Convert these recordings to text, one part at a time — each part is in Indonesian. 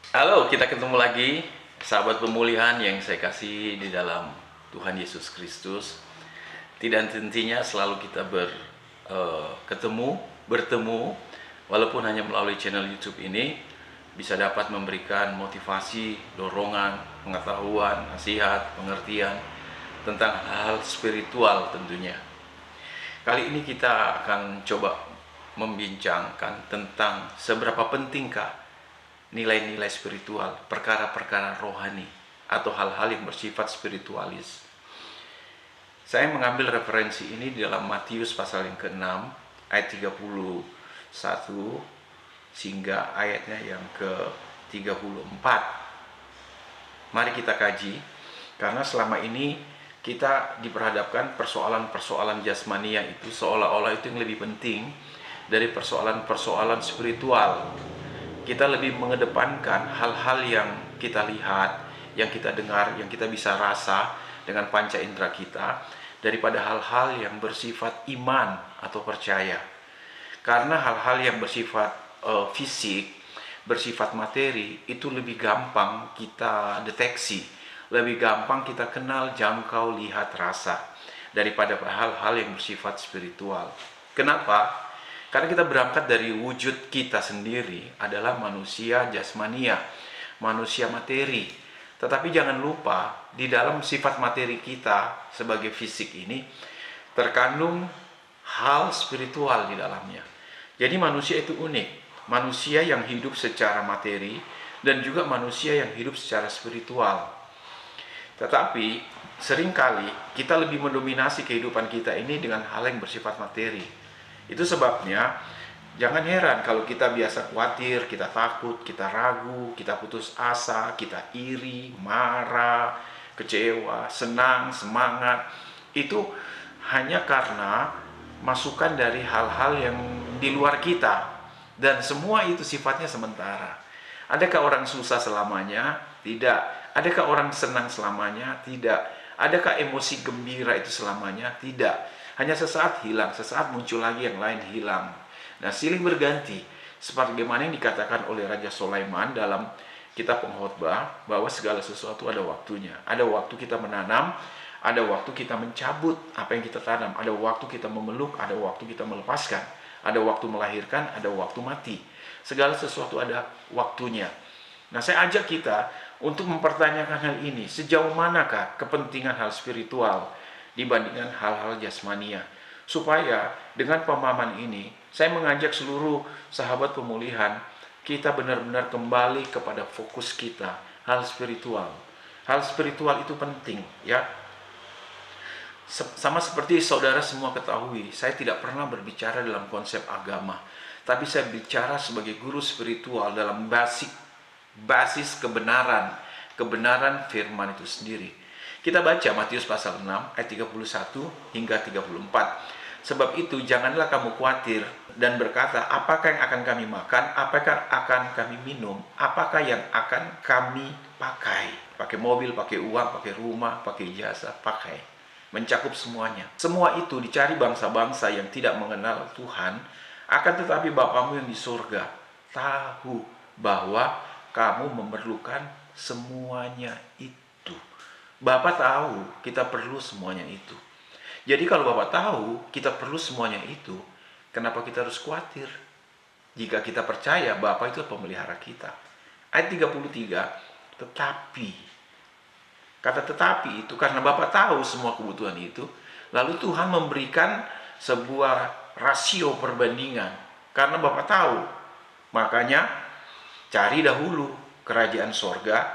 Halo, kita ketemu lagi, sahabat pemulihan yang saya kasih di dalam Tuhan Yesus Kristus. Tidak hentinya selalu kita bertemu, walaupun hanya melalui channel YouTube ini, bisa dapat memberikan motivasi, dorongan, pengetahuan, nasihat, pengertian tentang hal spiritual tentunya. Kali ini kita akan coba membincangkan tentang seberapa pentingkah nilai-nilai spiritual, perkara-perkara rohani, atau hal-hal yang bersifat spiritualis. Saya mengambil referensi ini di dalam Matius pasal yang ke-6, ayat 31, sehingga ayatnya yang ke-34. Mari kita kaji, karena selama ini kita diperhadapkan persoalan-persoalan jasmania itu seolah-olah itu yang lebih penting dari persoalan-persoalan spiritual. Kita lebih mengedepankan hal-hal yang kita lihat, yang kita dengar, yang kita bisa rasa dengan panca indera kita, daripada hal-hal yang bersifat iman atau percaya. Karena hal-hal yang bersifat fisik, bersifat materi, itu lebih gampang kita deteksi, lebih gampang kita kenal, jangkau, lihat, rasa, daripada hal-hal yang bersifat spiritual. Kenapa? Karena kita berangkat dari wujud kita sendiri adalah manusia jasmania, manusia materi. Tetapi jangan lupa, di dalam sifat materi kita sebagai fisik ini terkandung hal spiritual di dalamnya. Jadi manusia itu unik, manusia yang hidup secara materi dan juga manusia yang hidup secara spiritual. Tetapi seringkali kita lebih mendominasi kehidupan kita ini dengan hal yang bersifat materi. Itu sebabnya jangan heran kalau kita biasa khawatir, kita takut, kita ragu, kita putus asa, kita iri, marah, kecewa, senang, semangat. Itu hanya karena masukan dari hal-hal yang di luar kita. Dan semua itu sifatnya sementara. Adakah orang susah selamanya? Tidak. Adakah orang senang selamanya? Tidak. Adakah emosi gembira itu selamanya? Tidak. Hanya sesaat hilang, sesaat muncul lagi yang lain hilang. Nah, silih berganti. Sebagaimana yang dikatakan oleh Raja Sulaiman dalam kitab Pengkhotbah, bahwa segala sesuatu ada waktunya. Ada waktu kita menanam, ada waktu kita mencabut apa yang kita tanam, ada waktu kita memeluk, ada waktu kita melepaskan, ada waktu melahirkan, ada waktu mati. Segala sesuatu ada waktunya. Nah, saya ajak kita untuk mempertanyakan hal ini. Sejauh manakah kepentingan hal spiritual dibandingkan hal-hal jasmania? Supaya dengan pemahaman ini, saya mengajak seluruh sahabat pemulihan, kita benar-benar kembali kepada fokus kita, hal spiritual. Hal spiritual itu penting, ya. Sama seperti saudara semua ketahui, saya tidak pernah berbicara dalam konsep agama, tapi saya bicara sebagai guru spiritual dalam basis kebenaran firman itu sendiri. Kita baca Matius pasal 6 ayat 31 hingga 34. Sebab itu janganlah kamu khawatir dan berkata, apakah yang akan kami makan, apakah akan kami minum, apakah yang akan kami pakai. Pakai mobil, pakai uang, pakai rumah, pakai jasa, pakai. Mencakup semuanya. Semua itu dicari bangsa-bangsa yang tidak mengenal Tuhan, akan tetapi Bapamu yang di surga tahu bahwa kamu memerlukan semuanya itu. Bapak tahu kita perlu semuanya itu. Jadi kalau Bapak tahu kita perlu semuanya itu, kenapa kita harus khawatir? Jika kita percaya Bapak itu pemelihara kita. Ayat 33, tetapi. Kata tetapi itu karena Bapak tahu semua kebutuhan itu, lalu Tuhan memberikan sebuah rasio perbandingan. Karena Bapak tahu, makanya cari dahulu kerajaan sorga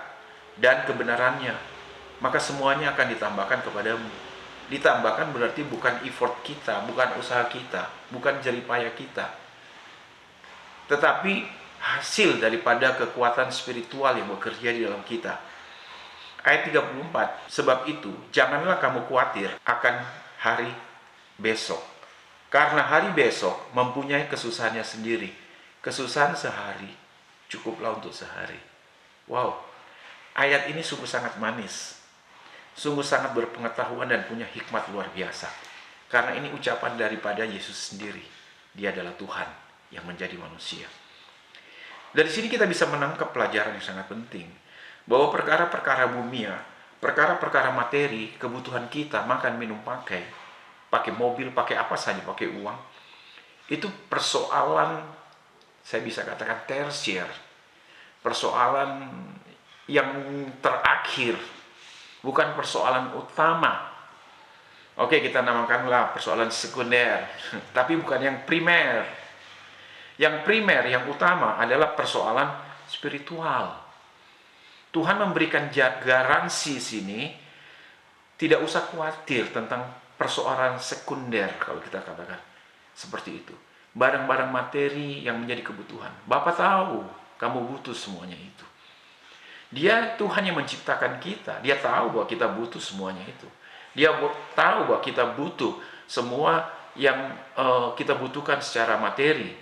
dan kebenarannya, maka semuanya akan ditambahkan kepadamu. Ditambahkan berarti bukan effort kita, bukan usaha kita, bukan jeripaya kita, tetapi hasil daripada kekuatan spiritual yang bekerja di dalam kita. Ayat 34, sebab itu janganlah kamu khawatir akan hari besok, karena hari besok mempunyai kesusahannya sendiri. Kesusahan sehari cukuplah untuk sehari. Wow, ayat ini sungguh sangat manis, sungguh sangat berpengetahuan dan punya hikmat luar biasa. Karena ini ucapan daripada Yesus sendiri. Dia adalah Tuhan yang menjadi manusia. Dari sini kita bisa menangkap pelajaran yang sangat penting, bahwa perkara-perkara bumia, perkara-perkara materi, kebutuhan kita, makan, minum, pakai mobil, pakai apa saja, pakai uang, itu persoalan, saya bisa katakan tersier, persoalan yang terakhir, bukan persoalan utama. Oke, kita namakanlah persoalan sekunder, tapi bukan yang primer. Yang primer, yang utama adalah persoalan spiritual. Tuhan memberikan garansi sini, tidak usah khawatir tentang persoalan sekunder, kalau kita katakan seperti itu. Barang-barang materi yang menjadi kebutuhan. Bapa tahu kamu butuh semuanya itu. Dia Tuhan yang menciptakan kita. Dia tahu bahwa kita butuh semuanya itu. Dia tahu bahwa kita butuh semua yang kita butuhkan secara materi,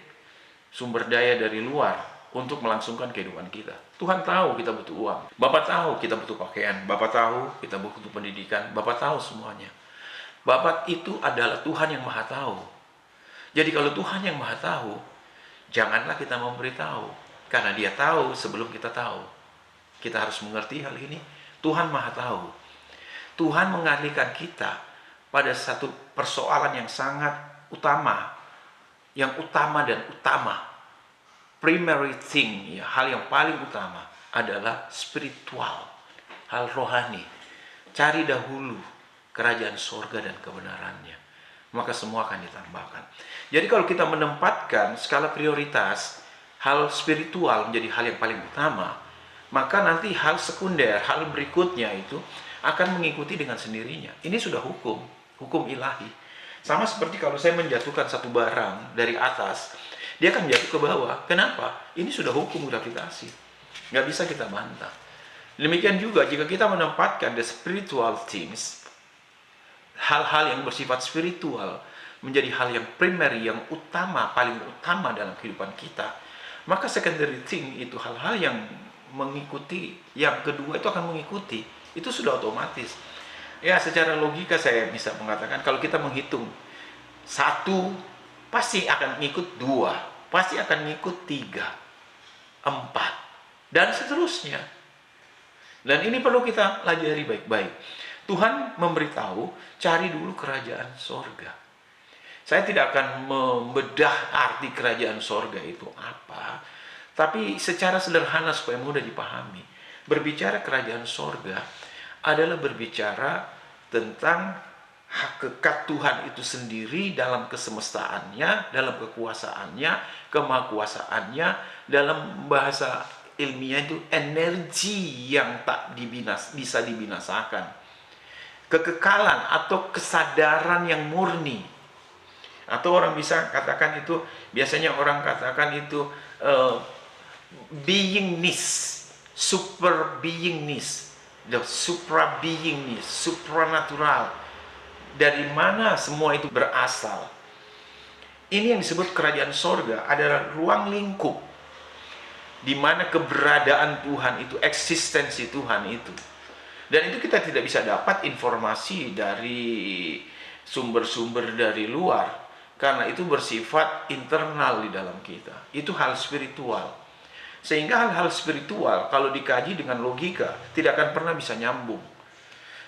sumber daya dari luar untuk melangsungkan kehidupan kita. Tuhan tahu kita butuh uang. Bapak tahu kita butuh pakaian. Bapak tahu kita butuh pendidikan. Bapak tahu semuanya. Bapak itu adalah Tuhan yang Maha Tahu. Jadi kalau Tuhan yang Maha Tahu, janganlah kita memberitahu, karena Dia tahu sebelum kita tahu. Kita harus mengerti hal ini. Tuhan Maha Tahu. Tuhan mengalihkan kita pada satu persoalan yang sangat utama, yang utama dan utama, primary thing, ya, hal yang paling utama adalah spiritual, hal rohani. Cari dahulu kerajaan sorga dan kebenarannya, maka semua akan ditambahkan. Jadi kalau kita menempatkan skala prioritas, hal spiritual menjadi hal yang paling utama, maka nanti hal sekunder, hal berikutnya itu akan mengikuti dengan sendirinya. Ini sudah hukum ilahi. Sama seperti kalau saya menjatuhkan satu barang dari atas, dia akan jatuh ke bawah. Kenapa? Ini sudah hukum gravitasi. Nggak bisa kita bantah. Demikian juga jika kita menempatkan the spiritual things, hal-hal yang bersifat spiritual, menjadi hal yang primary, yang utama, paling utama dalam kehidupan kita, maka secondary thing itu hal-hal yang mengikuti, yang kedua itu akan mengikuti. Itu sudah otomatis. Ya, secara logika saya bisa mengatakan kalau kita menghitung satu, pasti akan ngikut dua, pasti akan ngikut tiga, empat, dan seterusnya. Dan ini perlu kita pelajari baik-baik. Tuhan memberitahu, cari dulu kerajaan sorga. Saya tidak akan membedah arti kerajaan sorga itu apa, tapi secara sederhana supaya mudah dipahami. Berbicara kerajaan sorga adalah berbicara tentang hakikat Tuhan itu sendiri dalam kesemestaannya, dalam kekuasaannya, kemahakuasaannya, dalam bahasa ilmiah itu energi yang tak bisa dibinasakan. Kekekalan atau kesadaran yang murni. Atau orang bisa katakan itu, biasanya orang katakan itu beingness, super beingness, the supra beingness, supranatural. Dari mana semua itu berasal? Ini yang disebut kerajaan sorga adalah ruang lingkup di mana keberadaan Tuhan itu, eksistensi Tuhan itu. Dan itu kita tidak bisa dapat informasi dari sumber-sumber dari luar, karena itu bersifat internal di dalam kita. Itu hal spiritual. Sehingga hal-hal spiritual kalau dikaji dengan logika tidak akan pernah bisa nyambung.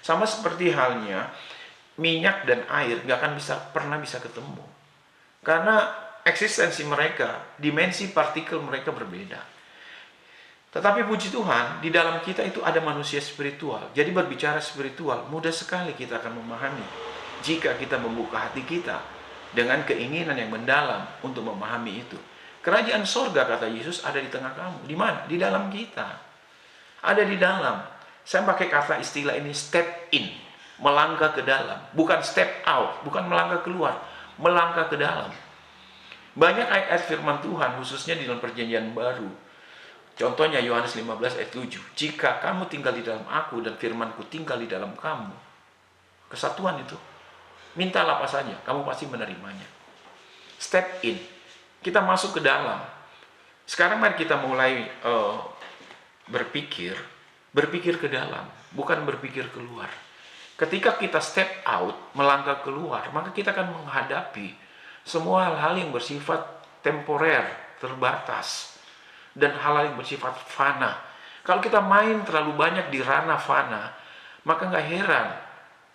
Sama seperti halnya minyak dan air nggak akan pernah bisa ketemu. Karena eksistensi mereka, dimensi partikel mereka berbeda. Tetapi puji Tuhan, di dalam kita itu ada manusia spiritual. Jadi berbicara spiritual, mudah sekali kita akan memahami jika kita membuka hati kita dengan keinginan yang mendalam untuk memahami itu. Kerajaan sorga, kata Yesus, ada di tengah kamu. Di mana? Di dalam kita. Ada di dalam. Saya pakai kata istilah ini step in, melangkah ke dalam. Bukan step out, bukan melangkah keluar, melangkah ke dalam. Banyak ayat firman Tuhan, khususnya di dalam perjanjian baru. Contohnya Yohanes 15 ayat 7. Jika kamu tinggal di dalam aku dan firmanku tinggal di dalam kamu, kesatuan itu, mintalah apa saja, kamu pasti menerimanya. Step in, kita masuk ke dalam. Sekarang mari kita mulai berpikir ke dalam, bukan berpikir keluar. Ketika kita step out, melangkah keluar, maka kita akan menghadapi semua hal-hal yang bersifat temporer, terbatas. dan hal-hal yang bersifat fana. Kalau kita main terlalu banyak di ranah fana, maka nggak heran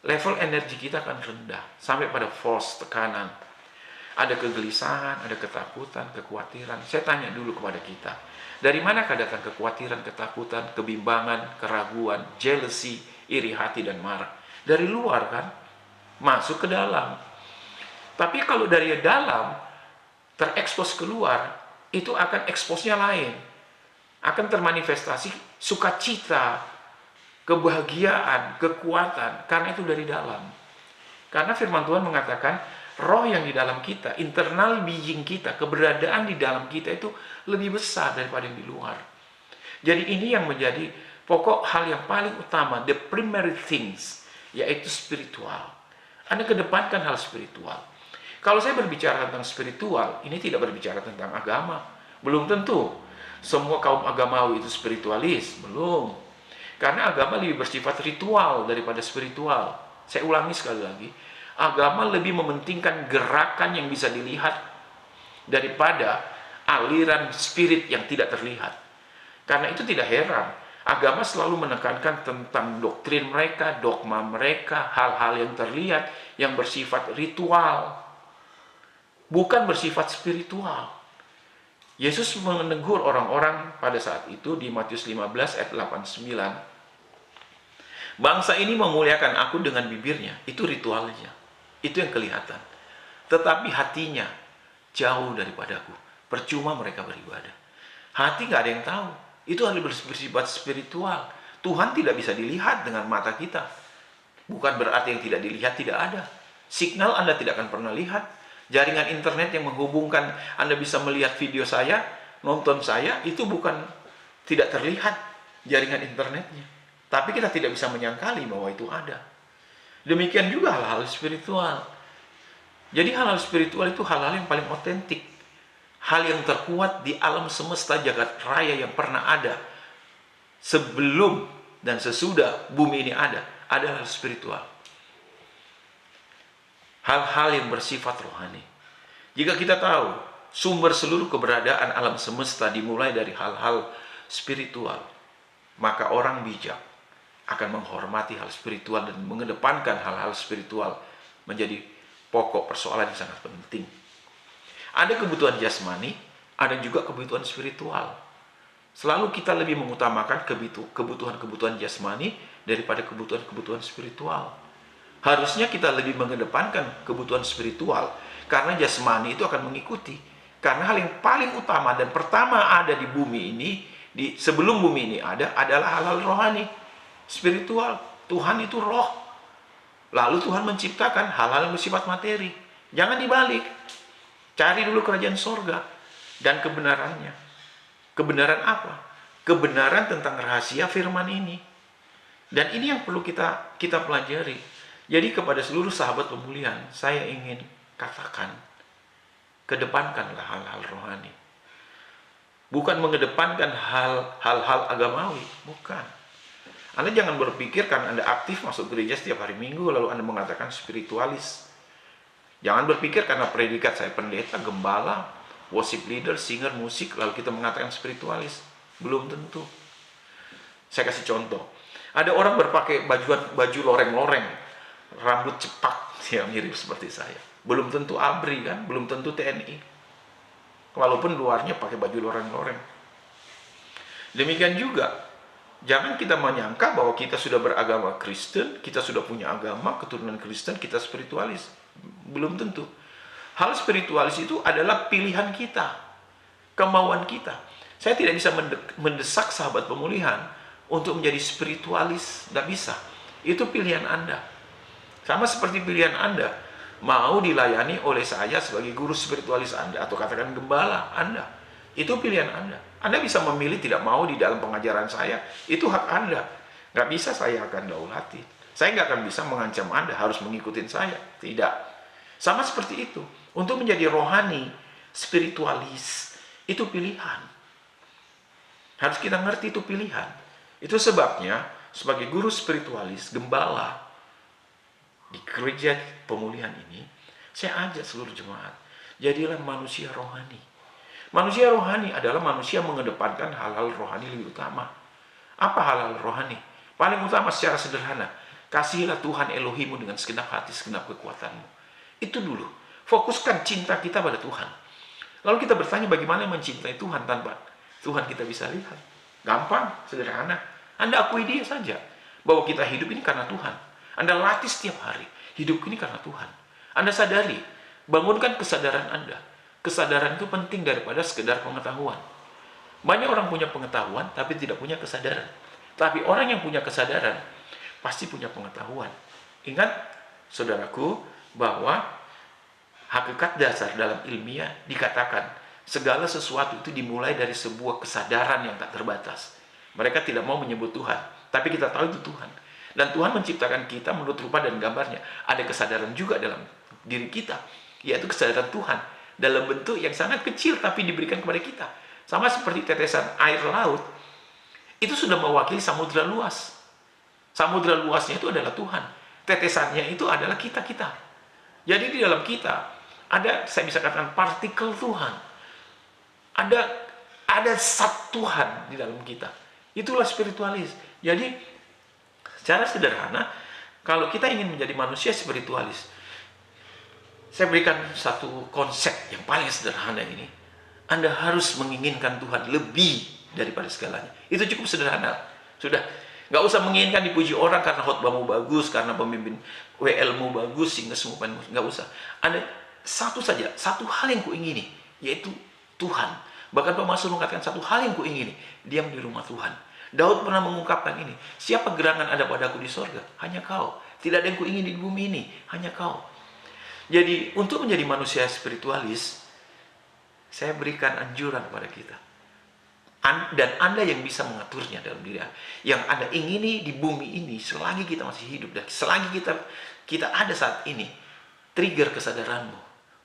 level energi kita akan rendah sampai pada false, tekanan. Ada kegelisahan, ada ketakutan, kekhawatiran. Saya tanya dulu kepada kita, dari manakah datang kekhawatiran, ketakutan, kebimbangan, keraguan, jealousy, iri hati, dan marah? Dari luar kan? Masuk ke dalam. Tapi kalau dari dalam, terekspos keluar, itu akan eksposnya lain. Akan termanifestasi sukacita, kebahagiaan, kekuatan, karena itu dari dalam. Karena firman Tuhan mengatakan, roh yang di dalam kita, internal being kita, keberadaan di dalam kita itu lebih besar daripada yang di luar. Jadi ini yang menjadi pokok hal yang paling utama, the primary things, yaitu spiritual. Anda kedepankan hal spiritual. Kalau saya berbicara tentang spiritual, ini tidak berbicara tentang agama. Belum tentu. Semua kaum agamawi itu spiritualis. Belum. Karena agama lebih bersifat ritual daripada spiritual. Saya ulangi sekali lagi. Agama lebih mementingkan gerakan yang bisa dilihat daripada aliran spirit yang tidak terlihat. Karena itu tidak heran. Agama selalu menekankan tentang doktrin mereka, dogma mereka, hal-hal yang terlihat, yang bersifat ritual, bukan bersifat spiritual. Yesus menegur orang-orang pada saat itu di Matius 15 ayat 89. Bangsa ini memuliakan aku dengan bibirnya, itu ritualnya, itu yang kelihatan. Tetapi hatinya jauh daripadaku, percuma mereka beribadah. Hati nggak ada yang tahu. Itu hanya bersifat spiritual. Tuhan tidak bisa dilihat dengan mata kita. Bukan berarti yang tidak dilihat tidak ada. Signal Anda tidak akan pernah lihat. Jaringan internet yang menghubungkan Anda bisa melihat video saya, nonton saya, itu bukan tidak terlihat jaringan internetnya. Tapi kita tidak bisa menyangkali bahwa itu ada. Demikian juga hal-hal spiritual. Jadi hal-hal spiritual itu hal-hal yang paling otentik. Hal yang terkuat di alam semesta jagat raya yang pernah ada sebelum dan sesudah bumi ini ada adalah spiritual. Hal-hal yang bersifat rohani. Jika kita tahu sumber seluruh keberadaan alam semesta dimulai dari hal-hal spiritual, maka orang bijak akan menghormati hal spiritual dan mengedepankan hal-hal spiritual menjadi pokok persoalan yang sangat penting. Ada kebutuhan jasmani, ada juga kebutuhan spiritual. Selalu kita lebih mengutamakan kebutuhan-kebutuhan jasmani daripada kebutuhan-kebutuhan spiritual. Harusnya kita lebih mengedepankan kebutuhan spiritual, karena jasmani itu akan mengikuti. Karena hal yang paling utama dan pertama ada di bumi ini, sebelum bumi ini ada, adalah hal-hal rohani, spiritual. Tuhan itu roh. Lalu Tuhan menciptakan hal-hal yang bersifat materi. Jangan dibalik. Cari dulu kerajaan sorga dan kebenarannya. Kebenaran apa? Kebenaran tentang rahasia firman ini. Dan ini yang perlu kita pelajari. Jadi kepada seluruh sahabat pemulihan, saya ingin katakan, kedepankanlah hal-hal rohani. Bukan mengedepankan hal-hal agamawi, bukan. Anda jangan berpikir karena Anda aktif masuk gereja setiap hari Minggu, lalu Anda mengatakan spiritualis. Jangan berpikir karena predikat saya pendeta, gembala, worship leader, singer, musik, lalu kita mengatakan spiritualis. Belum tentu. Saya kasih contoh. Ada orang berpakai baju loreng-loreng, rambut cepak, yang mirip seperti saya. Belum tentu ABRI kan, belum tentu TNI. Walaupun luarnya pakai baju loreng-loreng. Demikian juga, jangan kita menyangka bahwa kita sudah beragama Kristen, kita sudah punya agama, keturunan Kristen, kita spiritualis. Belum tentu. Hal spiritualis itu adalah pilihan kita, kemauan kita. Saya tidak bisa mendesak sahabat pemulihan untuk menjadi spiritualis, tidak bisa. Itu pilihan Anda. Sama seperti pilihan Anda mau dilayani oleh saya sebagai guru spiritualis Anda, atau katakan gembala Anda. Itu pilihan Anda. Anda bisa memilih tidak mau di dalam pengajaran saya, itu hak Anda. Nggak bisa saya akan daulati. Saya nggak akan bisa mengancam Anda harus mengikuti saya. Tidak. Sama seperti itu. Untuk menjadi rohani, spiritualis, itu pilihan. Harus kita ngerti itu pilihan. Itu sebabnya, sebagai guru spiritualis, gembala, di gereja pemulihan ini, saya ajak seluruh jemaat, jadilah manusia rohani. Manusia rohani adalah manusia mengedepankan hal-hal rohani lebih utama. Apa hal-hal rohani? Paling utama secara sederhana, kasihilah Tuhan Elohimmu dengan segenap hati, segenap kekuatanmu. Itu dulu. Fokuskan cinta kita pada Tuhan. Lalu kita bertanya bagaimana mencintai Tuhan tanpa Tuhan kita bisa lihat. Gampang, sederhana. Anda akui dia saja bahwa kita hidup ini karena Tuhan. Anda latih setiap hari, hidup ini karena Tuhan. Anda sadari, bangunkan kesadaran Anda. Kesadaran itu penting daripada sekedar pengetahuan. Banyak orang punya pengetahuan tapi tidak punya kesadaran. Tapi orang yang punya kesadaran pasti punya pengetahuan. Ingat, saudaraku, bahwa hakikat dasar dalam ilmiah dikatakan segala sesuatu itu dimulai dari sebuah kesadaran yang tak terbatas. Mereka tidak mau menyebut Tuhan, tapi kita tahu itu Tuhan. Dan Tuhan menciptakan kita menurut rupa dan gambarnya. Ada kesadaran juga dalam diri kita, yaitu kesadaran Tuhan dalam bentuk yang sangat kecil tapi diberikan kepada kita. Sama seperti tetesan air laut, itu sudah mewakili samudra luas. Samudra luasnya itu adalah Tuhan. Tetesannya itu adalah kita-kita. Jadi di dalam kita ada, saya bisa katakan, partikel Tuhan. Ada zat Tuhan di dalam kita. Itulah spiritualis. Jadi secara sederhana, kalau kita ingin menjadi manusia spiritualis, saya berikan satu konsep yang paling sederhana ini. Anda harus menginginkan Tuhan lebih daripada segalanya. Itu cukup sederhana. Sudah, nggak usah menginginkan dipuji orang karena khotbahmu bagus, karena pemimpin WL-mu bagus, sehingga semua nggak usah. Anda satu saja, satu hal yang kuingini, yaitu Tuhan. Bahkan Pemasmur mengatakan satu hal yang kuingini, diam di rumah Tuhan. Daud pernah mengungkapkan ini, siapa gerangan ada padaku di sorga? Hanya kau. Tidak ada yang kuingini di bumi ini, hanya kau. Jadi untuk menjadi manusia spiritualis, saya berikan anjuran kepada kita. Dan Anda yang bisa mengaturnya dalam diri Anda. Yang Anda ingini di bumi ini, selagi kita masih hidup, dan selagi kita ada saat ini, trigger kesadaranmu,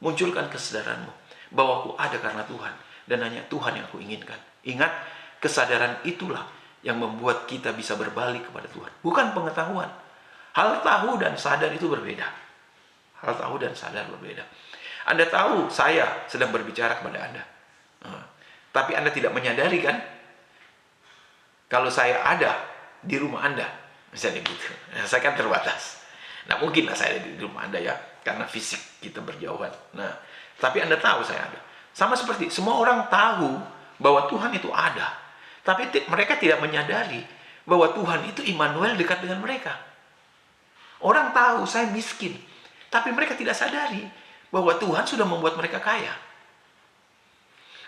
munculkan kesadaranmu, bahwa aku ada karena Tuhan, dan hanya Tuhan yang aku inginkan. Ingat, kesadaran itulah yang membuat kita bisa berbalik kepada Tuhan. Bukan pengetahuan. Hal tahu dan sadar itu berbeda. Hal tahu dan sadar berbeda. Anda tahu saya sedang berbicara kepada Anda. Tapi Anda tidak menyadari kan? Kalau saya ada di rumah Anda. Misalnya gitu. Nah, saya kan terbatas. Nah, mungkinlah saya ada di rumah Anda ya. Karena fisik kita berjauhan. Nah, tapi Anda tahu saya ada. Sama seperti semua orang tahu bahwa Tuhan itu ada. Tapi mereka tidak menyadari bahwa Tuhan itu Immanuel dekat dengan mereka. Orang tahu saya miskin. Tapi mereka tidak sadari bahwa Tuhan sudah membuat mereka kaya.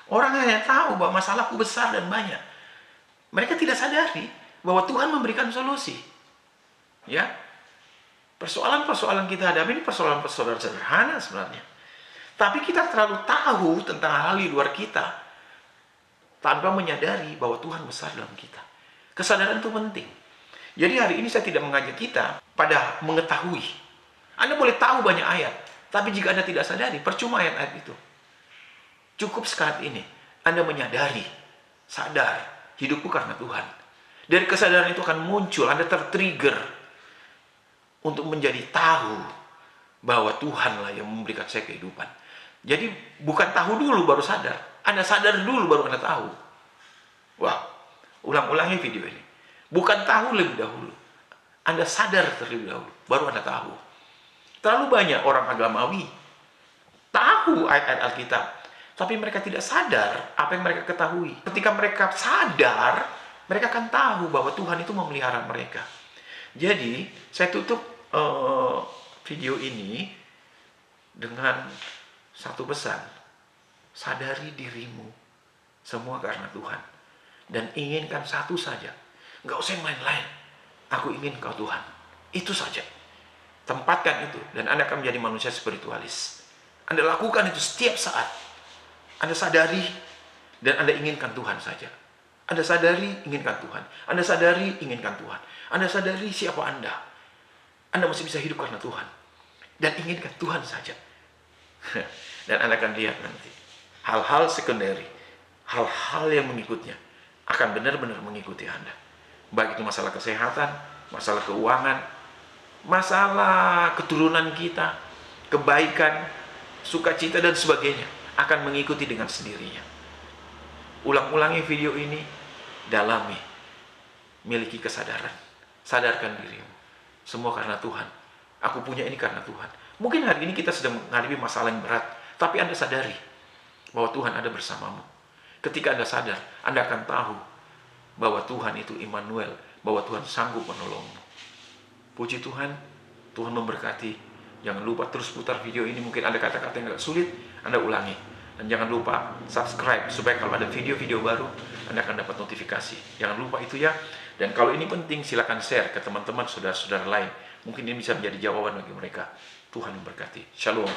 Orang hanya tahu bahwa masalahku besar dan banyak. Mereka tidak sadari bahwa Tuhan memberikan solusi. Ya, persoalan-persoalan kita hadapi ini persoalan-persoalan sederhana sebenarnya. Tapi kita terlalu tahu tentang hal di luar kita tanpa menyadari bahwa Tuhan besar dalam kita. Kesadaran itu penting. Jadi hari ini saya tidak mengajak kita pada mengetahui. Anda boleh tahu banyak ayat, tapi jika Anda tidak sadari, percuma ayat-ayat itu. Cukup saat ini Anda menyadari, sadar, hidupku karena Tuhan. Dari kesadaran itu akan muncul, Anda tertrigger untuk menjadi tahu bahwa Tuhanlah yang memberikan saya kehidupan. Jadi bukan tahu dulu baru sadar. Anda sadar dulu baru Anda tahu. Wah, ulang-ulangi video ini. Bukan tahu lebih dahulu. Anda sadar terlebih dahulu, baru Anda tahu. Terlalu banyak orang agamawi tahu ayat-ayat Alkitab, tapi mereka tidak sadar apa yang mereka ketahui. Ketika mereka sadar, mereka akan tahu bahwa Tuhan itu memelihara mereka. Jadi, saya tutup video ini dengan satu pesan. Sadari dirimu, semua karena Tuhan. Dan inginkan satu saja. Nggak usah yang lain-lain. Aku ingin kau Tuhan. Itu saja. Tempatkan itu. Dan Anda akan menjadi manusia spiritualis. Anda lakukan itu setiap saat. Anda sadari. Dan Anda inginkan Tuhan saja. Anda sadari, inginkan Tuhan. Anda sadari, inginkan Tuhan. Anda sadari siapa Anda. Anda masih bisa hidup karena Tuhan. Dan inginkan Tuhan saja. Dan Anda akan lihat nanti. Hal-hal sekunderi. Hal-hal yang mengikutnya. Akan benar-benar mengikuti Anda. Baik itu masalah kesehatan, masalah keuangan, masalah keturunan kita, kebaikan, sukacita dan sebagainya. Akan mengikuti dengan sendirinya. Ulang-ulangi video ini, dalami, miliki kesadaran. Sadarkan dirimu. Semua karena Tuhan. Aku punya ini karena Tuhan. Mungkin hari ini kita sedang menghadapi masalah yang berat, tapi Anda sadari bahwa Tuhan ada bersamamu. Ketika Anda sadar, Anda akan tahu bahwa Tuhan itu Immanuel, bahwa Tuhan sanggup menolongmu. Puji Tuhan, Tuhan memberkati. Jangan lupa terus putar video ini. Mungkin ada kata-kata yang agak sulit, Anda ulangi. Dan jangan lupa subscribe, supaya kalau ada video-video baru, Anda akan dapat notifikasi. Jangan lupa itu ya. Dan kalau ini penting, silakan share ke teman-teman, saudara-saudara lain. Mungkin ini bisa menjadi jawaban bagi mereka. Tuhan memberkati. Shalom.